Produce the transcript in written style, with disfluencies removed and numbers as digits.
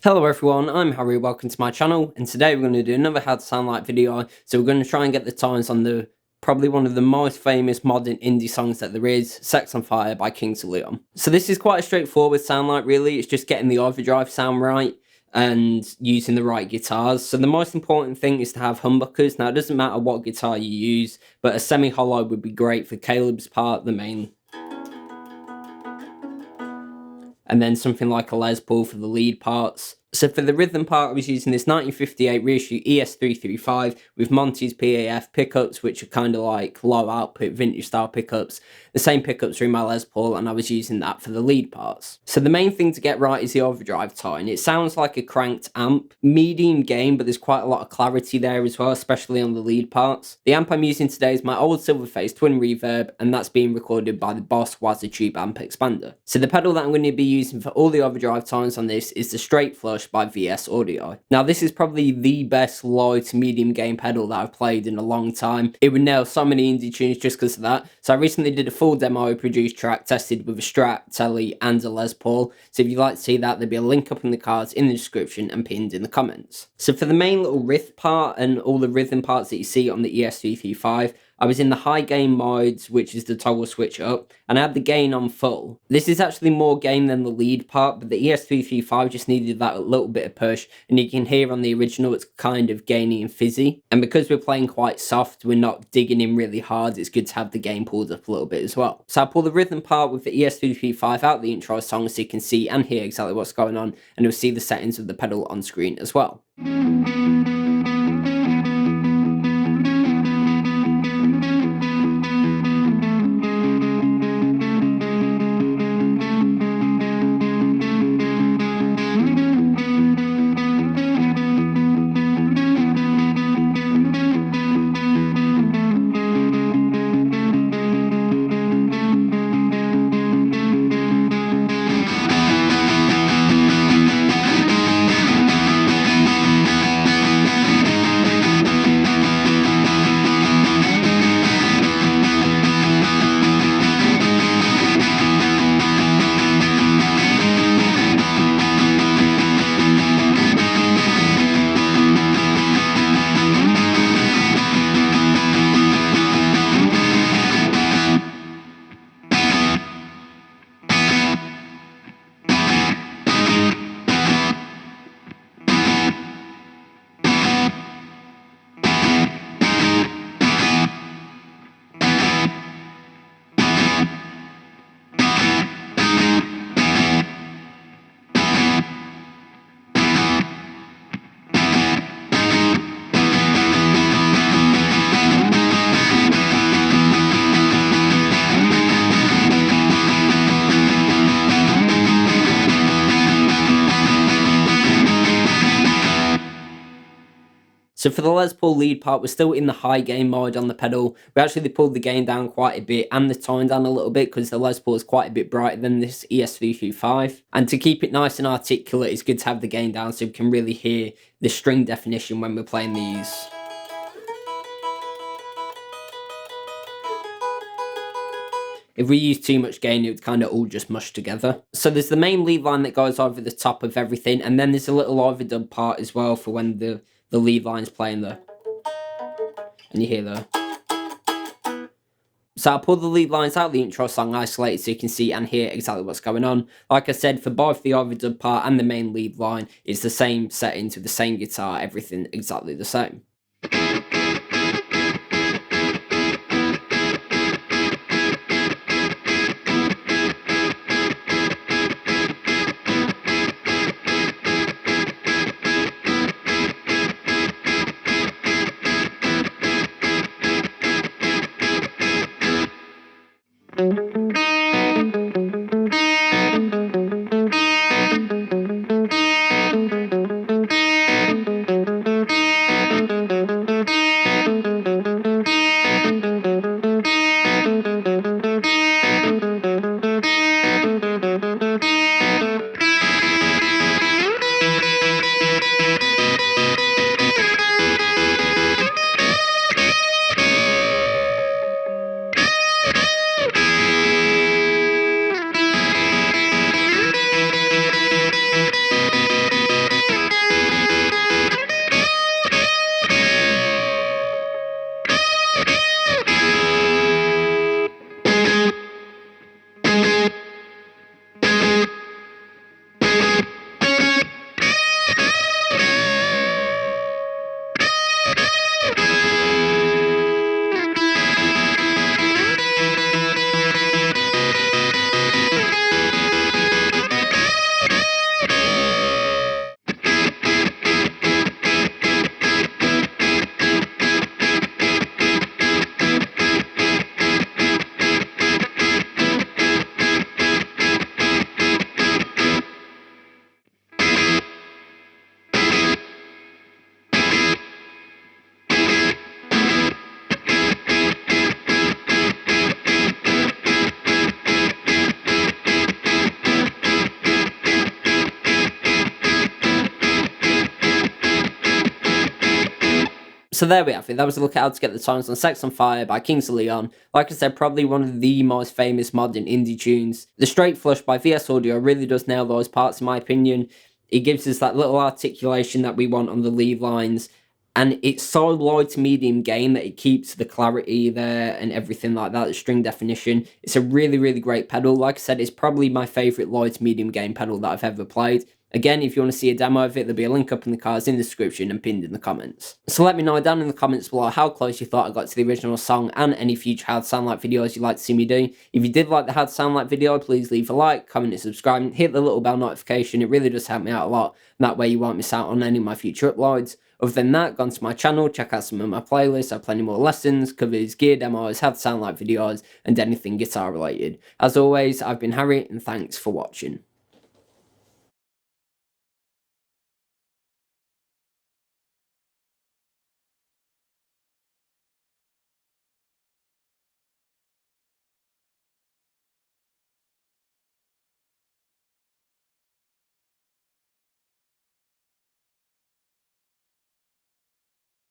Hello everyone, I'm Harry, welcome to my channel, and today we're going to do another how to sound like video. So we're going to try and get the tones on the probably one of the most famous modern indie songs that there is, Sex on Fire by Kings of Leon. So this is quite a straightforward sound like really, it's just getting the overdrive sound right and using the right guitars. So the most important thing is to have humbuckers. Now it doesn't matter what guitar you use, but a semi-hollow would be great for Caleb's part, the main. And then something like a Les Paul for the lead parts. So for the rhythm part, I was using this 1958 Reissue ES335 with Monty's PAF pickups, which are kind of like low output vintage style pickups. The same pickups are in my Les Paul, and I was using that for the lead parts. So the main thing to get right is the overdrive tone. It sounds like a cranked amp, medium gain, but there's quite a lot of clarity there as well, especially on the lead parts. The amp I'm using today is my old Silverface twin reverb, and that's being recorded by the Boss Waza tube amp expander. So the pedal that I'm going to be using for all the overdrive tones on this is the Straight Flush by VS Audio. Now this is probably the best low to medium gain pedal that I've played in a long time. It would nail so many indie tunes just because of that. So I recently did a full demo produced track tested with a Strat, Telly and a Les Paul. So if you'd like to see that, there'll be a link up in the cards in the description and pinned in the comments. So for the main little riff part and all the rhythm parts that you see on the ES335, I was in the high gain modes, which is the toggle switch up, and I had the gain on full. This is actually more gain than the lead part, but the ES335 just needed that little bit of push, and you can hear on the original it's kind of gainy and fizzy. And because we're playing quite soft, we're not digging in really hard, it's good to have the gain pulled up a little bit as well. So I'll pull the rhythm part with the ES335 out the intro song so you can see and hear exactly what's going on, and you'll see the settings of the pedal on screen as well. So for the Les Paul lead part, we're still in the high gain mode on the pedal. We actually pulled the gain down quite a bit and the tone down a little bit because the Les Paul is quite a bit brighter than this ES335. And to keep it nice and articulate, it's good to have the gain down so we can really hear the string definition when we're playing these. If we use too much gain, it would kind of all just mush together. So there's the main lead line that goes over the top of everything, and then there's a little overdub part as well for when the lead line's playing there. And you hear there. So I'll pull the lead lines out of the intro song isolated so you can see and hear exactly what's going on. Like I said, for both the overdub part and the main lead line, it's the same settings with the same guitar, everything exactly the same. So there we have it, that was a look at how to get the tones on Sex on Fire by Kings of Leon. Like I said, probably one of the most famous modern indie tunes. The Straight Flush by VS Audio really does nail those parts in my opinion. It gives us that little articulation that we want on the lead lines, and it's so low to medium gain that it keeps the clarity there and everything like that, the string definition. It's a really, really great pedal. Like I said, it's probably my favourite low to medium gain pedal that I've ever played. Again, if you want to see a demo of it, there'll be a link up in the cards in the description and pinned in the comments. So let me know down in the comments below how close you thought I got to the original song and any future How to Sound Like videos you'd like to see me do. If you did like the How to Sound Like video, please leave a like, comment and subscribe, hit the little bell notification. It really does help me out a lot, and that way you won't miss out on any of my future uploads. Other than that, go onto my channel, check out some of my playlists. I have plenty more lessons, covers, gear demos, How to Sound Like videos, and anything guitar related. As always, I've been Harry, and thanks for watching.